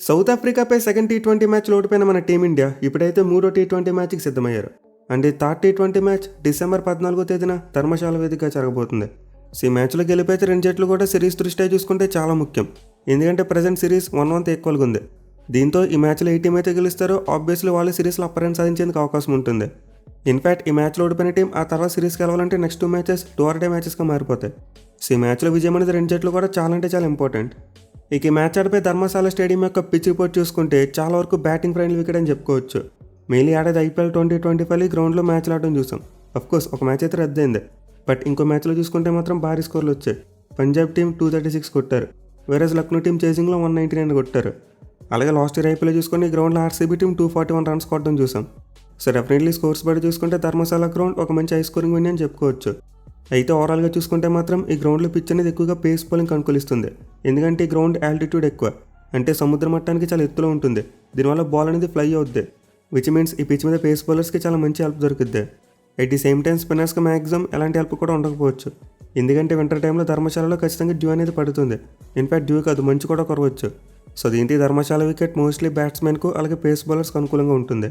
South ఆఫ్రికాపై second T20 మ్యాచ్లో ఓడిపోయిన మన టీమిండియా ఇప్పుడైతే మూడో టీ20 మ్యాచ్కి సిద్ధమయ్యారు. అంటే థర్డ్ టీ20 మ్యాచ్ డిసెంబర్ 14వ తేదీన ధర్మశాల వేదికగా జరగబోతుంది. ఈ మ్యాచ్లో గెలిపైతే రెండు జట్లు కూడా సిరీస్ దృష్ట్యా చూసుకుంటే చాలా ముఖ్యం. ఎందుకంటే ప్రజెంట్ సిరీస్ 1-1 ఈక్వల్గా ఉంది. దీంతో ఈ మ్యాచ్లో ఏ టీం అయితే గెలుస్తారో ఆబ్వియస్లీ వాళ్ళు సిరీస్లో అప్పర్ హ్యాండ్ సాధించేందుకు అవకాశం ఉంటుంది. ఇన్ఫ్యాక్ట్ ఈ మ్యాచ్లో ఓడిపోయిన టీం ఆ తర్వాత సిరీస్కి వెళ్ళాలంటే next 2 matches do or die మ్యాచెస్గా మారిపోతాయి. ఈ మ్యాచ్లో విజయం అనేది రెండు జట్లు కూడా చాలా అంటే చాలా ఇంపార్టెంట్. ఇక ఈ మ్యాచ్ ఆడిపోయి ధర్మశాల స్టేడియం యొక్క పిచ్ రిపోర్ట్ చూసుకుంటే చాలా వరకు బ్యాటింగ్ ఫ్రెండ్లీ వికెట్ అని చెప్పుకోవచ్చు. మెయిన్లీ ఆడేది IPL 2025 గ్రౌండ్లో మ్యాచ్లు ఆడడం చూసాం. అఫ్కోర్స్ ఒక మ్యాచ్ అయితే రద్దయింది. బట్ ఇంకో మ్యాచ్లో చూసుకుంటే మాత్రం భారీ స్కోర్లు వచ్చాయి. పంజాబ్ టీం 236 కొట్టారు, వేరేజ్ లక్నో టీం చేసింగ్లో 199 కొట్టారు. అలాగే లాస్ట్ ఇయర్ IPL చూసుకుని గ్రౌండ్లో RCB టీం 241 రన్స్ కొట్టడం చూసాం. సో డెఫినెట్లీ స్కోర్స్ బట్టి చూసుకుంటే ధర్మశాల గ్రౌండ్ ఒక మంచి హై స్కోరింగ్ విన్ అని చెప్పుకోవచ్చు. అయితే ఓవరాల్గా చూసుకుంటే మాత్రం ఈ గ్రౌండ్లో పిచ్ అనేది ఎక్కువగా పేస్ బౌలింగ్ అనుకూలిస్తుంది. ఎందుకంటే ఈ గ్రౌండ్ ఆల్టిట్యూడ్ ఎక్కువ, అంటే సముద్ర మట్టానికి చాలా ఎత్తులో ఉంటుంది. దీనివల్ల బాల్ అనేది ఫ్లై అవుద్ది, విచ్ మీన్స్ ఈ పిచ్ మీద పేస్ బౌలర్స్కి చాలా మంచి హెల్ప్ దొరుకుద్ది. అట్ ది సేమ్ టైం స్పిన్నర్స్కి మ్యాక్సిమం ఎలాంటి హెల్ప్ కూడా ఉండకపోవచ్చు. ఎందుకంటే వింటర్ టైంలో ధర్మశాలలో ఖచ్చితంగా డ్యూ అనేది పడుతుంది. ఇన్ఫ్యాక్ట్ డ్యూ కాదు, మంచు కూడా కొరవచ్చు. సో దీంతో ధర్మశాల వికెట్ మోస్ట్లీ బ్యాట్స్మెన్కు అలాగే పేస్ బౌలర్స్కి అనుకూలంగా ఉంటుంది.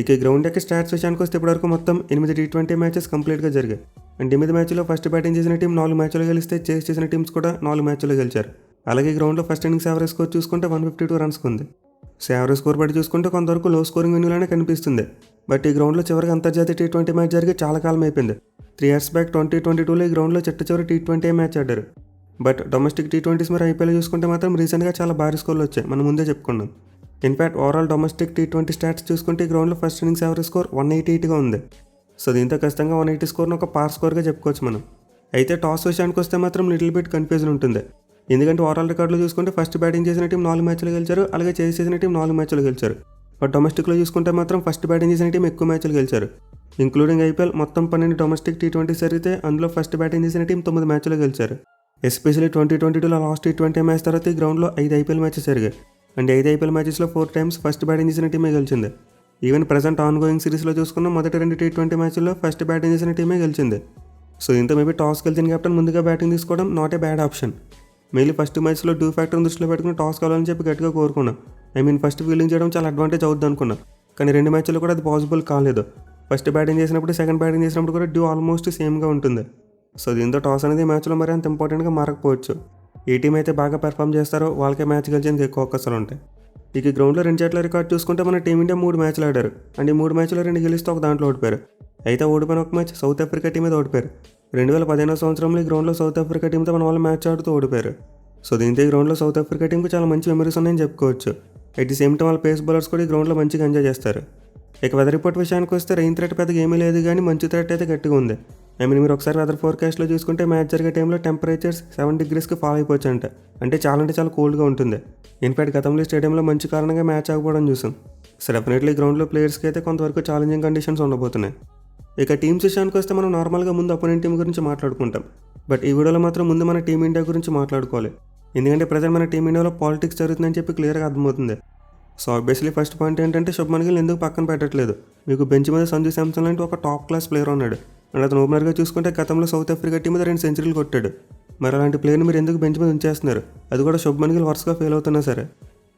ఇక ఈ గ్రౌండ్ యొక్క స్టాట్స్ విషయానికి వస్తే ఇప్పటివరకు మొత్తం 8 టీ20 మ్యాచెస్ కంప్లీట్గా జరిగాయి. అండ్ 8 మ్యాచ్లో ఫస్ట్ బ్యాటింగ్ చేసిన టీం 4 మ్యాచ్లో గెలిస్తే చేస్ చేసిన టీమ్స్ కూడా 4 మ్యాచ్లో గెలిచారు. అలాగే గ్రౌండ్లో ఫస్ట్ ఇన్నింగ్స్ యావరేజ్ స్కోర్ చూసుకుంటే 152 రన్స్కి ఉంది. సో యావరేజ్ స్కోర్ బట్టి చూసుకుంటే కొంతవరకు లో స్కోరింగ్ వెన్యూలానే కనిపిస్తుంది. బట్ ఈ గ్రౌండ్లో చివరికి అంతర్జాతీయ టీ20 మ్యాచ్ జరిగి చాలా కాలం అయిపోయింది. 3 years బ్యాక్ 2022లో ఈ గ్రౌండ్లో చివరి టీ20 మ్యాచ్ ఆడారు. బట్ డొమెస్టిక్ టీ20s మరి IPL చూసుకుంటే మాత్రం రీసెంట్గా చాలా భారీ స్కోర్లు వచ్చాయి, మనం ముందే చెప్పుకున్నాం. In fact overall domestic T20 stats చూసుకుంటే ఈ గ్రౌండ్లో ఫస్ట్ ఇన్నింగ్స్ యావరేజ్ స్కోర్ 188గా ఉంది. సో దీంతో ఖచ్చితంగా 180 స్కోర్ను ఒక పార్ స్కోర్గా చెప్పుకోవచ్చు మనం. అయితే టాస్ విషయానికి వస్తే మాత్రం లిటిల్ బిట్ కన్ఫ్యూజన్ ఉంటుంది. ఎందుకంటే ఓవరాల్ రికార్డులో చూసుకుంటే ఫస్ట్ బ్యాటింగ్ చేసిన టీం 4 మ్యాచ్లు గెలిచారు, అలాగే చేస్ చేసిన టీం 4 మ్యాచ్లు గెలిచారు. బట్ డొమెస్టిక్లో చూసుకుంటే మాత్రం ఫస్ట్ బ్యాటింగ్ చేసిన టీం ఎక్కువ మ్యాచ్లు గెలిచారు. ఇంక్లూడింగ్ IPL మొత్తం 12 డొమెస్టిక్ టీ20 జరిగితే అందులో ఫస్ట్ బ్యాటింగ్ చేసిన టీం 9 మ్యాచ్లు గెలిచారు. ఎస్పెషల్లీ 2022లో లాస్ట్ టీ20 మ్యాచ్ తర్వాత ఈ గ్రౌండ్లో 5 IPL మ్యాచెస్ జరిగాయి. And 5 IPL మ్యాచెస్లో 4 times first batting చేసిన టీమే గెలిచింది. ఈవెన్ ప్రజెంట్ ఆన్ గోయింగ్ సిరీస్లో చూసుకున్న మొదటి 2 టీ20 మ్యాచ్ల్లో ఫస్ట్ బ్యాటింగ్ చేసిన టీమే గెలిచింది. సో దీంతో మేబీ టాస్ గెలిచిన కెప్టెన్ ముందుగా బ్యాటింగ్ తీసుకోవడం not a bad option. Mainly first మ్యాచ్లో డ్యూ ఫ్యాక్టర్ని దృష్టిలో పెట్టుకుని టాస్ కావాలని చెప్పి గట్టిగా కోరుకున్నాం. ఫస్ట్ ఫీల్డింగ్ చేయడం చాలా అడ్వాంటేజ్ అవుద్ది అనుకున్నాం. కానీ 2 మ్యాచ్ల్లో కూడా అది పాసిబుల్ కాలేదు. ఫస్ట్ బ్యాటింగ్ చేసినప్పుడు సెకండ్ బ్యాటింగ్ చేసినప్పుడు కూడా డ్యూ ఆల్మోస్ట్ సేమ్గా ఉంటుంది. సో దీంతో టాస్ అనేది మ్యాచ్లో మరి అంత ఇంపార్టెంట్గా మారకపోవచ్చు. ఏ టీం అయితే బాగా పెర్ఫామ్ చేస్తారో వాళ్ళకే మ్యాచ్ గెలిచేందుకు ఎక్కువ అవకాశాలు ఉంటాయి. ఇక గ్రౌండ్లో రెండు జట్ల రికార్డ్ చూసుకుంటే మన టీమిండియా 3 మ్యాచ్లు ఆడారు. అండ్ ఈ 3 మ్యాచ్లో 2 గెలిస్తే ఒక దాంట్లో ఓడిపోయారు. అయితే ఓడిపోయిన ఒక మ్యాచ్ సౌత్ ఆఫ్రికా టీం మీద ఓడిపోయారు. 2015 సంవత్సరంలో ఈ గ్రౌండ్లో సౌత్ ఆఫ్రికా టీంతో మన వాళ్ళు మ్యాచ్ ఆడుతూ ఓడిపోయారు. సో దీంతో ఈ గ్రౌండ్లో సౌత్ ఆఫ్రికా టీంకు చాలా మంచి మెమరీస్ ఉన్నాయని చెప్పుకోవచ్చు. అట్ ది సేమ్ టైం వాళ్ళ పేస్ బౌలర్స్ కూడా ఈ గ్రౌండ్లో మంచిగా ఎంజాయ్ చేస్తారు. ఇక వెదర్ రిపోర్ట్ విషయానికి వస్తే రెయిన్ థ్రెట్ పెద్దగా ఏమీ లేదు, కానీ మంచు థ్రెట్ అయితే గట్టిగా ఉంది. మీరు ఒకసారి వెదర్ ఫోర్కాస్ట్లో చూసుకుంటే మ్యాచ్ జరిగే టైంలో టెంపరేచర్స్ 7 degreesకి ఫాల్ అయిపోవచ్చు అంటే చాలా కోల్డ్గా ఉంటుంది. ఇన్ఫ్యాక్ట్ గతంలో స్టేడియంలో మంచు కారణంగా మ్యాచ్ ఆగిపోవడం చూసాం. సో డెఫినెట్లీ గ్రౌండ్లో ప్లేయర్స్కి అయితే కొంతవరకు ఛాలెంజింగ్ కండిషన్స్ ఉండబోతున్నాయి. ఇక టీమ్స్ విషయానికి వస్తే మనం నార్మల్గా ముందు అపోనెంట్ టీం గురించి మాట్లాడుకుంటాం. బట్ ఈ వీడియోలో మాత్రం ముందు మన టీమిండియా గురించి మాట్లాడుకోవాలి. ఎందుకంటే ప్రజెంట్ మన టీమిండియాలో పాలిటిక్స్ జరుగుతుందని చెప్పి క్లియర్గా అర్థమవుతుంది. సో ఆబ్వియస్లీ ఫస్ట్ పాయింట్ ఏంటంటే శుభ్మన్ గిల్ ఎందుకు పక్కన పెట్టట్లేదు. మీకు బెంచ్ మీద సంజు శాంసన్ లాంటి ఒక టాప్ క్లాస్ ప్లేయర్ ఉన్నాడు. అండ్ అతను ఓపెనర్గా చూసుకుంటే గతంలో సౌత్ ఆఫ్రికా టీం మీద 2 సెంచరీలు కొట్టాడు. మరి అలాంటి ప్లేయర్ని మీరు ఎందుకు బెంచ్ మీద ఉంచేస్తున్నారు, అది కూడా శుభ్మన్ గిల్ వరుసగా ఫెయిల్ అవుతున్నా సరే.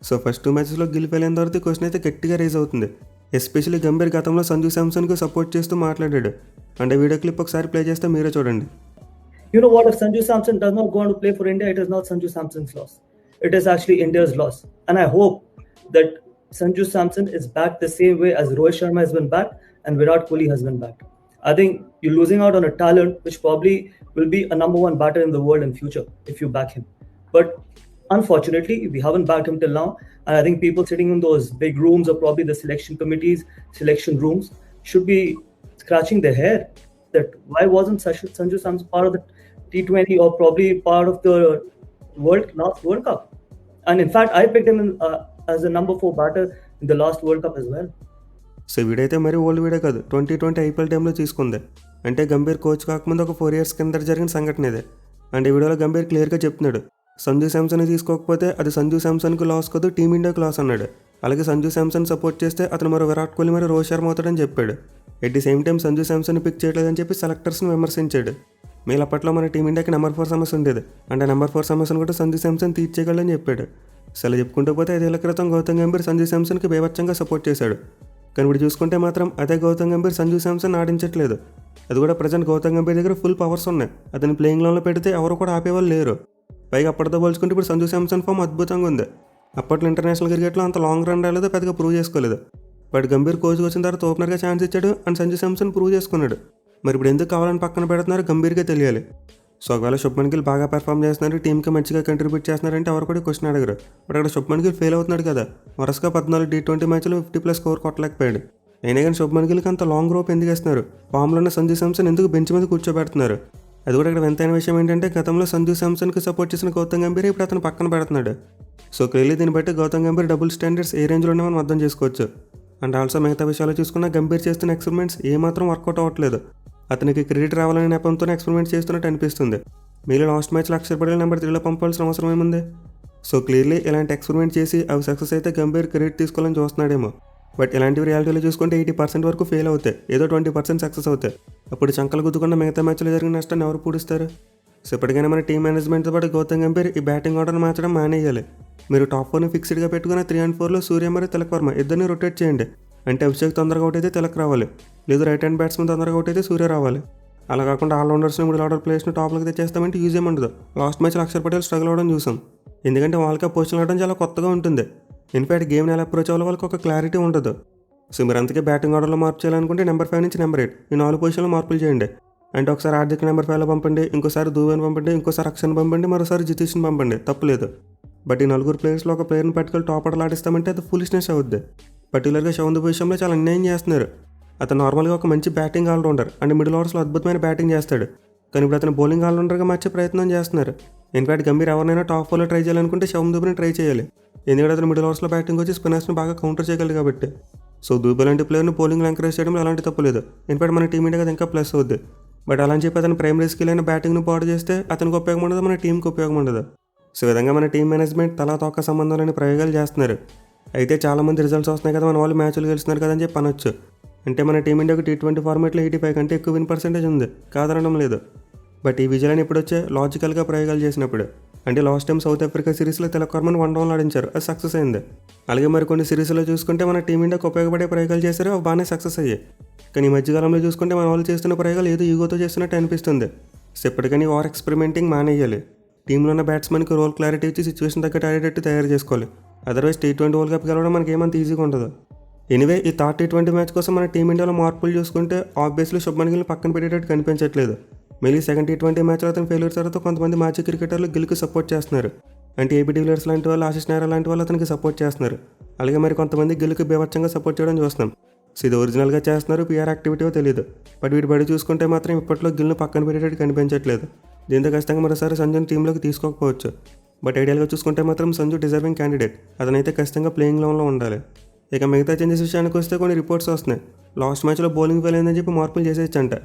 సో ఫస్ట్ 2 మ్యాచెస్లో గిల్ ఫెయిల్ అయిన తర్వాత క్వశ్చన్ అయితే గట్టిగా రేజ్ అవుతుంది. ఎస్పెషల్లీ గంభీర్ గతంలో సంజు శాంసన్కి సపోర్ట్ చేస్తూ మాట్లాడాడు. అండ్ వీడియో క్లిప్ ఒకసారి ప్లే చేస్తే మీరే చూడండి. You know what, if Sanju Samson does not go on to play for India, it is not Sanju Samson's loss. It is actually India's loss. And I hope that Sanju Samson is back the same way as Rohit Sharma has been back and Virat Kohli has been back. I think you're losing out on a talent which probably will be a number 1 batter in the world in future if you back him. But unfortunately, we haven't backed him till now. And I think people sitting in those big rooms or probably the selection committees, selection rooms should be scratching their hair that why wasn't Sanju Samson part of the T20 or probably part of the last World Cup. And in fact, I picked him as a number 4 batter in the last World Cup as well. So వీడైతే మరీ old వీడే కాదు, 2020 IPL టైంలో తీసుకుంది. అంటే Gambhir coach కాకముందు ఒక 4 years కింద జరిగిన సంఘటన ఇదే. అండ్ ఈ వీడియోలో గంభీర్ క్లియర్గా చెప్తున్నాడు, సంజు శాంసన్ తీసుకోకపోతే అది సంజు శాంసన్కి లాస్ కాదు, టీమిండియాకి లాస్ అన్నాడు. అలాగే సంజు శాంసన్ సపోర్ట్ చేస్తే అతను మరో విరాట్ కోహ్లీ మరి రోహిత్ శర్మ అవుతాడని చెప్పాడు. At the same time Sanju Samson pick చేయలేదని చెప్పి సెలెక్టర్స్ని విమర్శించాడు. మేలు అప్పట్లో మన టీమిండియాకి నెంబర్ 4 సమస్య ఉండేది. అంటే నెంబర్ 4 సమస్యను కూడా సంజు శాంసన్ తీర్చేయగలని చెప్పాడు. అసలు చెప్పుకుంటూ పోతే 5 ఏళ్ల క్రితం గౌతమ్ గంభీర్ సంజు శాంసన్కి బేవచ్చంగా సపోర్ట్ చేశాడు. కానీ ఇప్పుడు చూసుకుంటే మాత్రం అదే గౌతమ్ గంభీర్ సంజు శాంసన్ ఆడించట్లేదు. అది కూడా ప్రజెంట్ గౌతమ్ గంభీర్ దగ్గర ఫుల్ పవర్స్ ఉన్నాయి. అతని ప్లేయింగ్ లోన్లో పెడితే ఎవరు కూడా ఆపేవాళ్ళు లేరు. పైగా అప్పటితో పోల్చుకుంటే ఇప్పుడు సంజు శాంసన్ ఫామ్ అద్భుతంగా ఉంది. అప్పట్లో ఇంటర్నేషనల్ క్రికెట్లో అంత లాంగ్ రన్ రాలేదో పెద్దగా ప్రూవ్ చేసుకోలేదు. బట్ గంభీర్ కోచ్కి వచ్చిన తర్వాత ఓపెనర్గా ఛాన్స్ ఇచ్చాడు అండ్ సంజు శాంసన్ ప్రూవ్ చేసుకున్నాడు. మరి ఇప్పుడు ఎందుకు కావాలని పక్కన పెడుతున్నారు గంభీర్గా తెలియాలి. సో ఒకవేళ శుభ్మన్ గిల్ బాగా పెర్ఫామ్ చేస్తున్నారు, టీంకి మంచిగా కంట్రిబ్యూట్ చేస్తున్నారంటే ఎవరు కూడా క్వశ్చన్ అడగరు. బట్ అక్కడ శుభ్మన్ గిల్ ఫెయిల్ అవుతున్నాడు కదా. వరుసగా 14 T20 మ్యాచ్లు 50+ స్కోర్ కొట్టలేకపోయాడు. అయినా కానీ శుభ్మన్ గిల్కి అంత లాంగ్ రోప్ ఎందుకు ఇస్తున్నారు? ఫామ్లో ఉన్న సంజు శాంసన్ ఎందుకు బెంచ్ మీద కూర్చోబెడుతున్నారు? అది కూడా ఇక్కడ వింతైన విషయం ఏంటంటే గతంలో సంజు శాంసన్కి సపోర్ట్ చేసిన గౌతమ్ గంభీర్ ఇప్పుడు అతను పక్కన పెడుతున్నాడు. సో క్లియర్లీ దీన్ని బట్టి గౌతమ్ గంభీర్ డబుల్ స్టాండర్డ్స్ ఏ రేంజ్లో ఉన్నాయో మనం అర్థం చేసుకోవచ్చు. అండ్ ఆల్సో మిగతా విషయాలు చూసుకున్న గంభీర్ చేస్తున్న ఎక్స్పెరిమెంట్స్ ఏమాత్రం వర్కౌట్ అవ్వట్లేదు. అతనికి క్రెడిట్ రావాలనే నెపంతోనే ఎక్స్పెరిమెంట్ చేస్తున్నట్టు అనిపిస్తుంది. మీరు లాస్ట్ మ్యాచ్లో అక్షర్ పటేల్ నెంబర్ 3లో పంపాల్సిన అవసరం ఏముంది? సో క్లియర్లీ ఇలాంటి ఎక్స్పెరిమెంట్ చేసి అవి సక్సెస్ అయితే గంభీర్ క్రెడిట్ తీసుకోవాలని చూస్తున్నాడేమో. బట్ ఇలాంటివి రియాలిటీలో చూసుకుంటే 80% వరకు ఫెయిల్ అవుతాయి, ఏదో 20% సక్సెస్ అవుతాయి. అప్పుడు చంకలు గుద్దుకున్న మిగతా మ్యాచ్లో జరిగిన నష్టాన్ని ఎవరు పూడిస్తారు? సో ఇప్పటికైనా మన టీం మేనేజ్మెంట్తో పాటు గౌతమ్ గంభీర్ ఈ బ్యాటింగ్ ఆర్డర్ మార్చడం మానేయాలి. మీరు టాప్ 4ని ఫిక్స్డ్గా పెట్టుకున్న 3 and 4లో సూర్య మరియు తిలక్ వర్మ ఇద్దరిని రొటేట్ చేయండి. అంటే అభిషేక్ తొందరగా అవుట్ అయితే తిలక్ రావాలి, లేదు రైట్ హ్యాండ్ బ్యాట్స్మెన్ తొందరగా అవుట్ అయితే సూర్య రావాలి. అలా కాకుండా ఆల్రౌండర్స్ని మిడిల్ ఆర్డర్ ప్లేయర్స్ని టాప్లోకి తెచ్చేస్తామంటే యూజ్ ఏముండదు. లాస్ట్ మ్యాచ్లో అక్షర్ పటేల్ స్ట్రగుల్ అవ్వడం చూసాం. ఎందుకంటే వాళ్ళకి పొజిషన్ ఆడడం చాలా కొత్తగా ఉంటుంది. ఇన్ఫాక్ట్ గేమ్ని ఎలా అప్రోచ్ అవ్వాలి వాళ్ళకి ఒక క్లారిటీ ఉండదు. సో మీరు అందుకే బ్యాటింగ్ ఆర్డర్లో మార్పు చేయాలనుకుంటే నెంబర్ 5 నుంచి నెంబర్ 8 ఈ 4 పొజిషన్లో మార్పులు చేయండి. అంటే ఒకసారి హార్దిక్ నెంబర్ 5లో పంపండి, ఇంకోసారి ధూవేని పంపండి, ఇంకోసారి అక్షర్ని పంపండి, మరోసారి జితీష్ని పంపండి, తప్పులేదు. బట్ ఈ 4 ప్లేయర్స్లో ఒక ప్లేయర్ని పట్టుకెళ్ళి టాప్ ఆర్డర్లు ఆడిస్తామంటే అది ఫులిష్నెస్ అవుద్ది. పర్టికులర్గా శవంత్ విషయంలో చాలా అన్యాయం చేస్తున్నారు. అతను నార్మల్గా ఒక మంచి బ్యాటింగ్ ఆల్రౌండర్ అండ్ మిడిల్ ఓవర్స్లో అద్భుతమైన బ్యాటింగ్ చేస్తాడు. కానీ ఇప్పుడు అతను బౌలింగ్ ఆల్రౌండర్గా మార్చే ప్రయత్నం చేస్తున్నారు. ఇన్ఫాక్ట్ గంభీర్ ఎవరినైనా టాప్ 4లో ట్రై చేయాలనుకుంటే శవం దూబిని ట్రై చేయాలి. ఎందుకంటే అతను మిడిల్ ఓవర్స్లో బ్యాటింగ్ వచ్చి స్పిన్నర్స్ని బాగా కౌంటర్ చేయగలడు కాబట్టి. సో దూబి లాంటి ప్లేయర్ని బౌలింగ్లో ఎంకరేజ్ చేయడంలో ఎలాంటి తప్పు లేదు. ఇన్ఫాక్ట్ మన టీం ఇండియాకి అది ఇంకా ప్లస్ అవుద్ది. బట్ అలా అని చెప్పి అతను ప్రైమరీ స్కిల్ అయిన బ్యాటింగ్ను పాడు చేస్తే అతనికి ఉపయోగం ఉండదు, మన టీంకి ఉపయోగం ఉండదు. సో ఈ విధంగా మన టీం మేనేజ్మెంట్ తలా తోక సంబంధం లేని ప్రయోగాలు చేస్తున్నారు. అయితే చాలామంది రిజల్ట్స్ వస్తున్నాయి కదా, మన వాళ్ళు మ్యాచ్లు గెలుస్తున్నారు కదా అని చెప్పి అనొచ్చు. అంటే మన టీమిండియాకు T20 ఫార్మాట్లో 85 కంటే ఎక్కువ విన్ పర్సెంటేజ్ ఉంది, కాదనడం లేదు. బట్ ఈ విజయాన్ని ఇప్పుడు వచ్చే లాజికల్గా ప్రయోగాలు చేసినప్పుడు. అంటే లాస్ట్ టైం సౌత్ ఆఫ్రికా సిరీస్లో తిలక్ వర్మని 1 డౌన్లో ఆడించారు, అది సక్సెస్ అయింది. అలాగే మరి కొన్ని సిరీస్లో చూసుకుంటే మన టీమిండియాకు ఉపయోగపడే ప్రయోగాలు చేశారు, అవి బాగానే సక్సెస్ అయ్యాయి. కానీ ఈ మధ్యకాలంలో చూసుకుంటే మన వాళ్ళు చేస్తున్న ప్రయోగాలు ఏదో ఈగోతో చేస్తున్నట్టు అనిపిస్తుంది. సో ఎప్పటికైనా ఓవర్ ఎక్స్పెరిమెంటింగ్ మానేయాలి. టీంలో ఉన్న బ్యాట్స్మెన్కి రోల్ క్లారిటీ ఇచ్చి సిచ్యువేషన్ తగ్గట్టు ఆడేటట్టు తయారు చేసుకోవాలి. అదర్వైజ్ T20 వరల్డ్ కప్ గెలవడం మనకి ఏమంత ఈజీగా ఉండదు. ఎనివే ఈ థర్డ్ T20 మ్యాచ్ కోసం మన టీమిండియాలో మార్పులు చూసుకుంటే ఆబ్వియస్లీ శుభ్మన్ గిల్ని పక్కన పెట్టేటట్టు కనిపించట్లేదు. మళ్ళీ సెకండ్ T20 మ్యాచ్లో అతను ఫెయిల్యూర్ తర్వాత కొంతమంది మాజీ క్రికెటర్లు గిల్కి సపోర్ట్ చేస్తున్నారు. అంటే ఏబీ డివిలియర్స్ లాంటి వాళ్ళు, ఆశిష్ నెహ్రా లాంటి వాళ్ళు అతనికి సపోర్ట్ చేస్తున్నారు. అలాగే మరి కొంతమంది గిల్కి బేవచ్చంగా సపోర్ట్ చేయడం చూస్తున్నాం. సో ఇది ఒరిజినల్గా చేస్తున్నారు, PR యాక్టివిటీయో తెలియదు. బట్ వీటి బడి చూసుకుంటే మాత్రం ఇప్పట్లో గిల్ను పక్కన పెట్టేటట్టు కనిపించట్లేదు. దీంతో ఖచ్చితంగా మరోసారి సంజుని టీంలోకి తీసుకోకపోవచ్చు. బట్ ఐడియల్గా చూసుకుంటే మాత్రం సంజు డిజర్వింగ్ క్యాండిడేట్, అతనైతే ఖచ్చితంగా ప్లేయింగ్ లెవెల్లో ఉండాలి. ఇక మిగతా చేంజెస్ విషయానికి వస్తే కొన్ని రిపోర్ట్స్ వస్తున్నాయి. లాస్ట్ మ్యాచ్లో బౌలింగ్ ఫెయిల్ అయిందని చెప్పి మార్పులు చేసేయచ్చంట.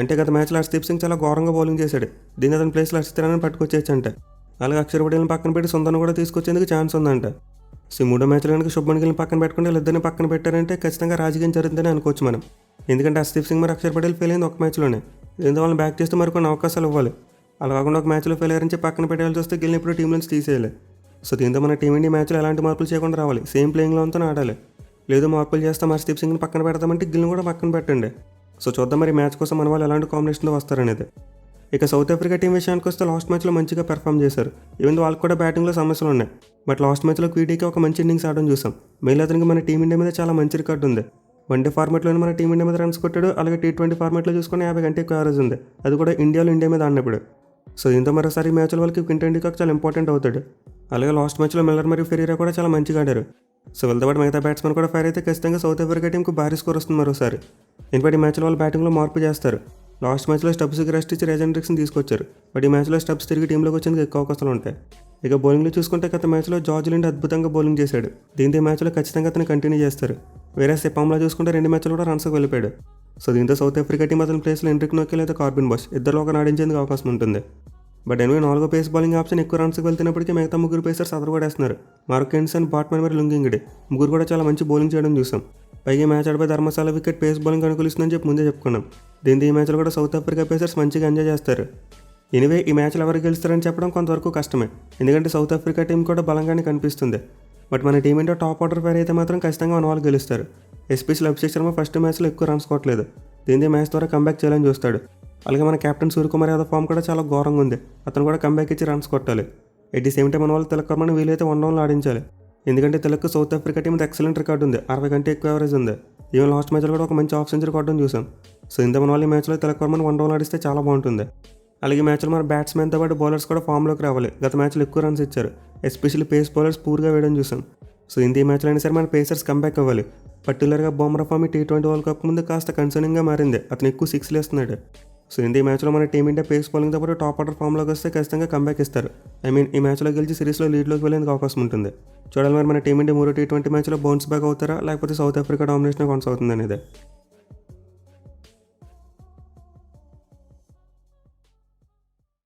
అంటే గత మ్యాచ్లో హర్షదీప్ సింగ్ చాలా ఘోరంగా బౌలింగ్ చేశాడు, దీన్ని అతని ప్లేస్లో హర్షిత్ రాణాని పట్టుకొచ్చేయచ్చంట. అలాగే అక్షర్ పటేల్ని పక్కన పెట్టి సుందర్ని కూడా తీసుకొచ్చేందుకు ఛాన్స్ ఉందంట. సో 3వ మ్యాచ్లో కనుక శుభ్మన్ గిల్ని పక్కన పెట్టుకుంటే వీళ్ళిద్దరిని పక్కన పెట్టారంటే ఖచ్చితంగా రాజకీయం జరుగుతుందని అనుకోవచ్చు మనం. ఎందుకంటే హర్షదీప్ సింగ్ మరి అక్షర్ పటేల్ ఫెయిల్ అయింది ఒక మ్యాచ్లోనే, దీంతో వాళ్ళని బ్యాక్ చేస్తే మరికొన్ని అవకాశాలు ఇవ్వాలి. అలా కాకుండా ఒక మ్యాచ్లో ఫెయిల్ అయ్యారని చెప్పి పక్కన పెట్టాల్సి వస్తే గిల్ని ఇప్పుడు టీం నుంచి తీసేయాలి. సో దీంతో మన టీమిండియా మ్యాచ్లో ఎలాంటి మార్పులు చేయకుండా రావాలి, సేమ్ ప్లేయింగ్ లెవెన్తో ఆడాలి. లేదు మార్పులు చేస్తాం హర్షదీప్ సింగ్ని పక్కన పెడతామంటే గిల్ని కూడా పక్కన పెట్టండి. సో చూద్దాం మరి మ్యాచ్ కోసం మన వాళ్ళు ఎలాంటి కాంబినేషన్తో వస్తారనేది. ఇక సౌత్ ఆఫ్రికా టీం విషయానికి వస్తే లాస్ట్ మ్యాచ్లో మంచిగా పెర్ఫామ్ చేశారు. ఈవెన్ వాళ్ళకి కూడా బ్యాటింగ్లో సమస్యలు ఉన్నాయి. బట్ లాస్ట్ మ్యాచ్లో క్వీటీకి ఒక మంచి ఇన్నింగ్స్ ఆడడం చూసాం. మెయిన్ అతనికి మన టీమిండియా మీద చాలా మంచి రికార్డు ఉంది. వన్డే ఫార్మాట్లోనే మన టీమిండియా మీద రన్స్ కొట్టాడు. అలాగే T20 ఫార్మాట్లో చూసుకుని 50 కంటే ఎక్కువ యావరేజ్ ఉంది, అది కూడా ఇండియా మీద ఆడినప్పుడు. సో దీంతో మరోసారి ఈ మ్యాచ్ల వాళ్ళకి క్వింటన్ డికాక్ చాలా ఇంపార్టెంట్ అవుతాడు. అలాగే లాస్ట్ మ్యాచ్లో మిల్లర్ మరియు ఫెరీరా కూడా చాలా మంచిగా ఆడారు. సో వీళ్ళతో పాటు మిగతా బ్యాట్స్మెన్ కూడా ఫైర్ అయితే ఖచ్చితంగా సౌత్ ఆఫ్రికా టీంకు భారీ స్కోర్ వస్తుంది మరోసారి. ఇన్ఫాక్ట్ ఈ మ్యాచ్లో వాళ్ళు బ్యాటింగ్లో మార్పు చేస్తారు. లాస్ట్ మ్యాచ్లో స్టబ్స్కి రెస్ట్ ఇచ్చి రేజన్ డ్రిక్స్ని తీసుకొచ్చారు. బట్ ఈ మ్యాచ్లో స్టబ్స్ తిరిగి టీంలోకి వచ్చేందుకు ఎక్కువ అవకాశాలు ఉంటాయి. ఇక బౌలింగ్లో చూసుకుంటే గత మ్యాచ్లో జార్జ్ లిండ్ అద్భుతంగా బౌలింగ్ చేశాడు, దీంతో ఈ మ్యాచ్లో ఖచ్చితంగా అతను కంటిన్యూ చేస్తారు. వేరే సెపామ్లో చూసుకుంటే 2 మ్యాచ్లు కూడా రన్స్కి వెళ్ళిపోయాడు. సో దీంతో సౌత్ ఆఫ్రికా టీం అతని ప్లేస్లో ఎంట్రిక్ నోకి లేదా కార్బిన్ బాష్ ఇద్దరిలో ఒక ఆడించేందుకు అవకాశం ఉంటుంది. బట్ ఎనివే 4వ పేస్ బౌలింగ్ ఆప్షన్ ఎక్కువ రన్స్కి వెళ్తున్నప్పటికీ మిగతా 3 పేసర్స్ అదరగొడేస్తున్నారు. మార్క్ హెన్సన్, బాట్మన్ మరియు లుంగింగిడే ముగ్గురు కూడా చాలా మంచి బౌలింగ్ చేయడం చూసాం. పైగా మ్యాచ్ ఆడిపై ధర్మశాల వికెట్ పేస్ బౌలింగ్ అనుకూలిస్తుందని చెప్పి ముందే చెప్పుకున్నాం. దీంతో ఈ మ్యాచ్లో కూడా సౌత్ ఆఫ్రికా పేసర్స్ మంచిగా ఎంజాయ్ చేస్తారు. ఎనివే ఈ మ్యాచ్లో ఎవరు గెలుస్తారని చెప్పడం కొంతవరకు కష్టమే, ఎందుకంటే సౌత్ ఆఫ్రికా టీం కూడా బలంగానే కనిపిస్తుంది. బట్ మన టీం ఇండియా టాప్ ఆర్డర్ పేరు అయితే మాత్రం ఖచ్చితంగా మన వాళ్ళు గెలుస్తారు. ఎస్పెషల్ అభిషేక్ శర్మ ఫస్ట్ మ్యాచ్లో ఎక్కువ రన్స్ కొట్టలేదు, దీంతో మ్యాచ్ ద్వారా కంబ్యాక్ చేయాలని చూస్తాడు. అలాగే మన కెప్టెన్ సూర్యకుమార్ యాదవ్ ఫామ్ కూడా చాలా ఘోరంగా ఉంది, అతను కూడా కంబ్యాక్ ఇచ్చి రన్స్ కొట్టాలి. ఎట్ ది సేమ్ టైం మన వాళ్ళు తిలక్ వర్మని వీలైతే 1 డౌన్లో ఆడించాలి, ఎందుకంటే Tilak south Africa team excellent record ఉంది, 60 కంటే ఎక్కువ యావరేజ్ ఉంది. ఈవెన్ లాస్ట్ మ్యాచ్లో కూడా ఒక మంచి హాఫ్ సెంచరీ కొట్టడం చూసాం. సో ఇంత మన వాళ్ళు ఈ మ్యాచ్లో తిలక్ వర్మని 1 డౌన్లో ఆడిస్తే చాలా బాగుంటుంది. అలాగే మ్యాచ్లో మన బ్యాట్స్మెన్తో పాటు బౌలర్స్ కూడా ఫామ్లోకి రావాలి. గత మ్యాచ్లో ఎక్కువ రన్స్ ఇచ్చారు, ఎస్పెషల్లీ పేస్ బౌలర్స్ పూర్గా వేయడం చూసాం. సో ఈ మ్యాచ్లో అయినా సరే మన పేసర్స్ కంబ్యాక్ అవ్వాలి. పర్టికులర్గా Bumrah form T20 world cup ముందు కాస్త కన్సర్నింగ్గా మారింది, అతను ఎక్కువ 6 వేస్తున్నాడు. సో ఈ మ్యాచ్లో మన టీమిండియా పేస్ బౌలింగ్తో పాటు టాప్ ఆర్డర్ ఫామ్లోకి వస్తే ఖచ్చితంగా కంబ్యాక్ ఇస్తారు. ఈ మ్యాచ్లో గెలిచి సిరీస్లో లీడ్లోకి వెళ్ళేందుకు అవకాశం ఉంటుంది. చూడాలి మరి మన టీమిండియా 3 T20 మ్యాచ్లో బౌన్స్ బ్యాక్ అవుతారా, లేకపోతే సౌత్ ఆఫ్రికా డామినేషన్ కొనసాగుతుంది అనేది.